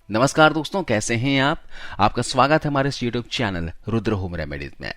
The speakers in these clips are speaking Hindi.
नमस्कार दोस्तों, कैसे हैं आप। आपका स्वागत है हमारे इस YouTube channel Rudra home remedies में।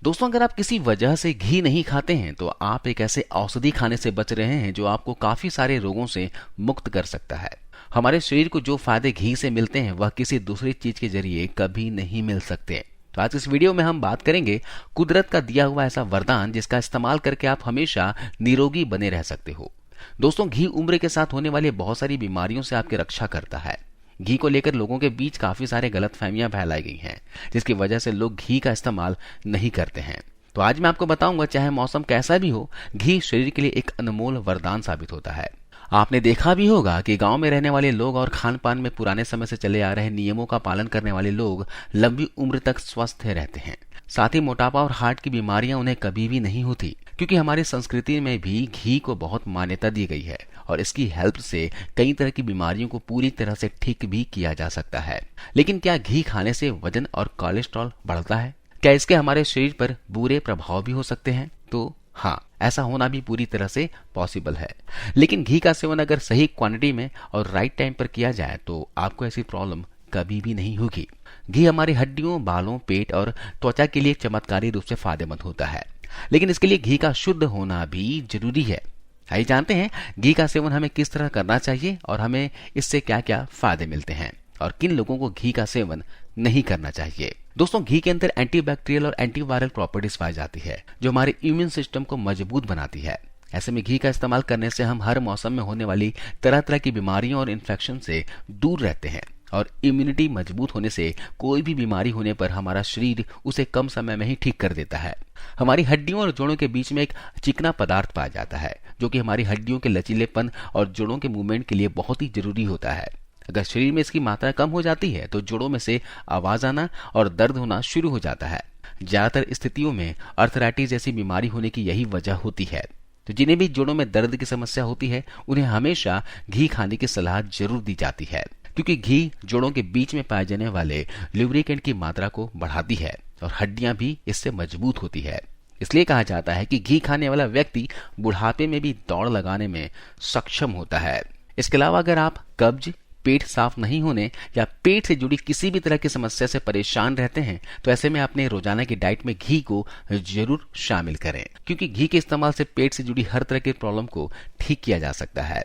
दोस्तों, अगर आप किसी वजह से घी नहीं खाते हैं तो आप एक ऐसे औषधि खाने से बच रहे हैं जो आपको काफी सारे रोगों से मुक्त कर सकता है। हमारे शरीर को जो फायदे घी से मिलते हैं वह किसी दूसरी चीज के जरिए कभी नहीं मिल सकते। तो आज इस वीडियो में हम बात करेंगे कुदरत का दिया हुआ ऐसा वरदान जिसका इस्तेमाल करके आप हमेशा निरोगी बने रह सकते हो। दोस्तों, घी उम्र के साथ होने वाली बहुत सारी बीमारियों से आपकी रक्षा करता है। घी को लेकर लोगों के बीच काफी सारे गलत फहमियां फैलाई गई हैं, जिसकी वजह से लोग घी का इस्तेमाल नहीं करते हैं। तो आज मैं आपको बताऊंगा, चाहे मौसम कैसा भी हो, घी शरीर के लिए एक अनमोल वरदान साबित होता है। आपने देखा भी होगा कि गांव में रहने वाले लोग और खान पान में पुराने समय से चले आ रहे नियमों का पालन करने वाले लोग लंबी उम्र तक स्वस्थ रहते हैं। साथ ही मोटापा और हार्ट की बीमारियां उन्हें कभी भी नहीं होती, क्योंकि हमारी संस्कृति में भी घी को बहुत मान्यता दी गई है और इसकी हेल्प से कई तरह की बीमारियों को पूरी तरह से ठीक भी किया जा सकता है। लेकिन क्या घी खाने से वजन और कोलेस्ट्रॉल बढ़ता है? क्या इसके हमारे शरीर पर बुरे प्रभाव भी हो सकते हैं? तो हाँ, ऐसा होना भी पूरी तरह से पॉसिबल है। लेकिन घी का सेवन अगर सही क्वांटिटी में और राइट टाइम पर किया जाए तो आपको ऐसी प्रॉब्लम कभी भी नहीं होगी। घी हमारी हड्डियों, बालों, पेट और त्वचा के लिए चमत्कारी रूप से फायदेमंद होता है, लेकिन इसके लिए घी का शुद्ध होना भी जरूरी है। आइए जानते हैं घी का सेवन हमें किस तरह करना चाहिए और हमें इससे क्या क्या फायदे मिलते हैं और किन लोगों को घी का सेवन नहीं करना चाहिए। दोस्तों, घी के अंदर एंटीबैक्टीरियल और एंटीवायरल प्रॉपर्टीज पाई जाती है जो हमारे इम्यून सिस्टम को मजबूत बनाती है। ऐसे में घी का इस्तेमाल करने से हम हर मौसम में होने वाली तरह तरह की बीमारियों और इन्फेक्शन से दूर रहते हैं और इम्यूनिटी मजबूत होने से कोई भी बीमारी होने पर हमारा शरीर उसे कम समय में ही ठीक कर देता है। हमारी हड्डियों और जोड़ों के बीच में एक चिकना पदार्थ पाया जाता है जो कि हमारी हड्डियों के लचीलेपन और जोड़ों के मूवमेंट के लिए बहुत ही जरूरी होता है। अगर शरीर में इसकी मात्रा कम हो जाती है तो जोड़ों में से आवाज आना और दर्द होना शुरू हो जाता है। ज्यादातर स्थितियों में अर्थराइटिस जैसी बीमारी होने की यही वजह होती है। तो जिन्हें भी जोड़ों में दर्द की समस्या होती है उन्हें हमेशा घी खाने की सलाह जरूर दी जाती है, क्योंकि घी जोड़ों के बीच में पाए जाने वाले ल्यूब्रिकेंट की मात्रा को बढ़ाती है और हड्डियां भी इससे मजबूत होती है। इसलिए कहा जाता है कि घी खाने वाला व्यक्ति बुढ़ापे में भी दौड़ लगाने में सक्षम होता है। इसके अलावा अगर आप कब्ज, पेट साफ नहीं होने या पेट से जुड़ी किसी भी तरह की समस्या से परेशान रहते हैं तो ऐसे में अपने रोजाना की डाइट में घी को जरूर शामिल करें, क्योंकि घी के इस्तेमाल से पेट से जुड़ी हर तरह की प्रॉब्लम को ठीक किया जा सकता है।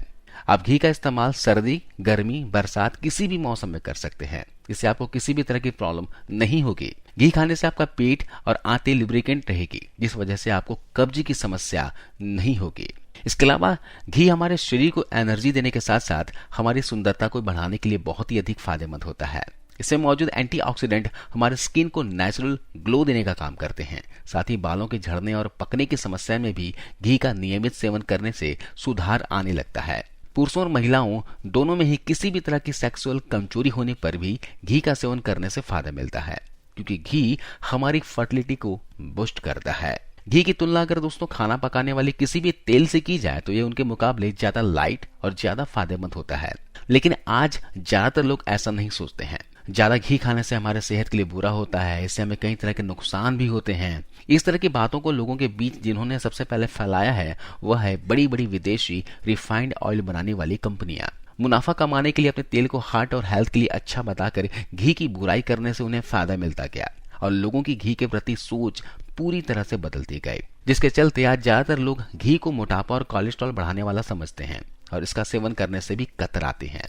आप घी का इस्तेमाल सर्दी, गर्मी, बरसात किसी भी मौसम में कर सकते हैं। इससे आपको किसी भी तरह की प्रॉब्लम नहीं होगी। घी खाने से आपका पेट और आंतें लुब्रिकेंट रहेगी, जिस वजह से आपको कब्ज की समस्या नहीं होगी। इसके अलावा घी हमारे शरीर को एनर्जी देने के साथ साथ हमारी सुंदरता को बढ़ाने के लिए बहुत ही अधिक फायदेमंद होता है। इसमें मौजूद एंटीऑक्सीडेंट हमारे स्किन को नेचुरल ग्लो देने का काम करते हैं। साथ ही बालों के झड़ने और पकने की समस्या में भी घी का नियमित सेवन करने से सुधार आने लगता है। पुरुषों और महिलाओं दोनों में ही किसी भी तरह की सेक्सुअल कमजोरी होने पर भी घी का सेवन करने से फायदा मिलता है, क्योंकि घी हमारी फर्टिलिटी को बूस्ट करता है। घी की तुलना अगर दोस्तों खाना पकाने वाले किसी भी तेल से की जाए तो ये उनके मुकाबले ज्यादा लाइट और ज्यादा फायदेमंद होता है। लेकिन आज ज्यादातर लोग ऐसा नहीं सोचते हैं। ज्यादा घी खाने से हमारे सेहत के लिए बुरा होता है, इससे हमें कई तरह के नुकसान भी होते हैं। इस तरह की बातों को लोगों के बीच जिन्होंने सबसे पहले फैलाया है वह है बड़ी बड़ी विदेशी रिफाइंड ऑयल बनाने वाली कंपनियां। मुनाफा कमाने के लिए अपने तेल को हार्ट और हेल्थ के लिए अच्छा बताकर घी की बुराई करने से उन्हें फायदा मिलता गया और लोगों की घी के प्रति सोच पूरी तरह से बदलती गई, जिसके चलते आज ज्यादातर लोग घी को मोटापा और कोलेस्ट्रॉल बढ़ाने वाला समझते हैं और इसका सेवन करने से भी कतराते हैं,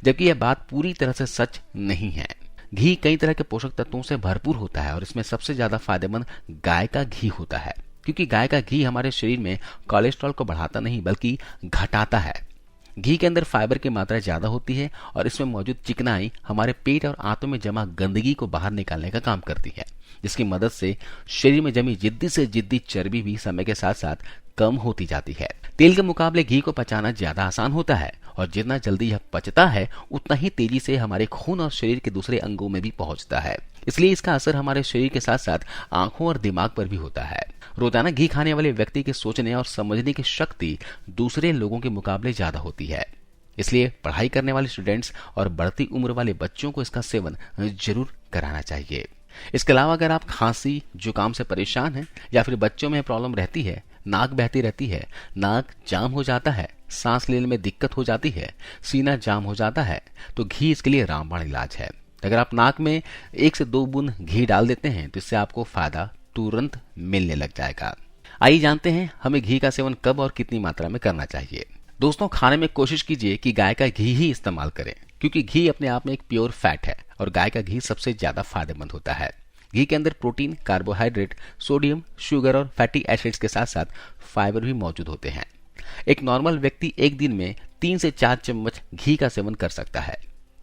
जबकि यह बात पूरी तरह से सच नहीं है। घी कई तरह के पोषक तत्वों से भरपूर होता है और इसमें सबसे ज्यादा फायदेमंद गाय का घी होता है, क्योंकि गाय का घी हमारे शरीर में कोलेस्ट्रॉल को बढ़ाता नहीं बल्कि घटाता है। घी के अंदर फाइबर की मात्रा ज्यादा होती है और इसमें मौजूद चिकनाई हमारे पेट और आंतों में जमा गंदगी को बाहर निकालने का काम करती है, जिसकी मदद से शरीर में जमी जिद्दी से जिद्दी चर्बी भी समय के साथ साथ कम होती जाती है। तेल के मुकाबले घी को पचाना ज्यादा आसान होता है और जितना जल्दी यह पचता है उतना ही तेजी से हमारे खून और शरीर के दूसरे अंगों में भी पहुंचता है। इसलिए इसका असर हमारे शरीर के साथ साथ आंखों और दिमाग पर भी होता है। रोजाना घी खाने वाले व्यक्ति के सोचने और समझने की शक्ति दूसरे लोगों के मुकाबले ज्यादा होती है। इसलिए पढ़ाई करने वाले स्टूडेंट्स और बढ़ती उम्र वाले बच्चों को इसका सेवन जरूर कराना चाहिए। इसके अलावा अगर आप खांसी, जुकाम से परेशान हैं या फिर बच्चों में प्रॉब्लम रहती है, नाक बहती रहती है, नाक जाम हो जाता है सांस लेने में दिक्कत हो जाती है, सीना जाम हो जाता है, तो घी इसके लिए रामबाण इलाज है। अगर आप नाक में 1 से 2 बूंद घी डाल देते हैं तो इससे आपको फायदा तुरंत मिलने लग जाएगा। आइए जानते हैं हमें घी का सेवन कब और कितनी मात्रा में करना चाहिए। दोस्तों, खाने में कोशिश कीजिए कि गाय का घी ही इस्तेमाल करें, क्योंकि घी अपने आप में एक प्योर फैट है और गाय का घी सबसे ज्यादा फायदेमंद होता है। घी के अंदर प्रोटीन, कार्बोहाइड्रेट, सोडियम, शुगर और फैटी एसिड्स के साथ साथ फाइबर भी मौजूद होते हैं। एक नॉर्मल व्यक्ति एक दिन में 3 से 4 चम्मच घी का सेवन कर सकता है।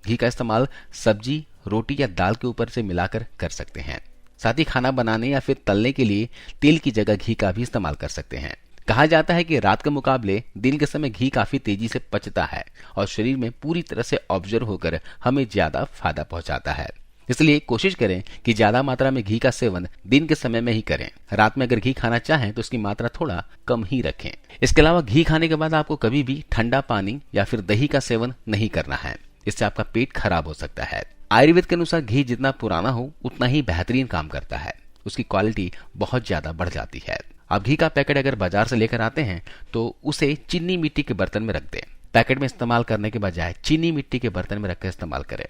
घी का इस्तेमाल सब्जी, रोटी या दाल के ऊपर से मिलाकर कर सकते हैं। साथ ही खाना बनाने या फिर तलने के लिए तेल की जगह घी का भी इस्तेमाल कर सकते हैं। कहा जाता है कि रात के मुकाबले दिन के समय घी काफी तेजी से पचता है और शरीर में पूरी तरह से ऑब्जर्व होकर हमें ज्यादा फायदा पहुंचाता है। इसलिए कोशिश करें कि ज्यादा मात्रा में घी का सेवन दिन के समय में ही करें। रात में अगर घी खाना चाहें तो उसकी मात्रा थोड़ा कम ही रखें। इसके अलावा घी खाने के बाद आपको कभी भी ठंडा पानी या फिर दही का सेवन नहीं करना है, इससे आपका पेट खराब हो सकता है। आयुर्वेद के अनुसार घी जितना पुराना हो उतना ही बेहतरीन काम करता है, उसकी क्वालिटी बहुत ज्यादा बढ़ जाती है। आप घी का पैकेट अगर बाजार से लेकर आते हैं तो उसे चीनी मिट्टी के बर्तन में रख दें। पैकेट में इस्तेमाल करने के बजाय चीनी मिट्टी के बर्तन में रखकर इस्तेमाल करें।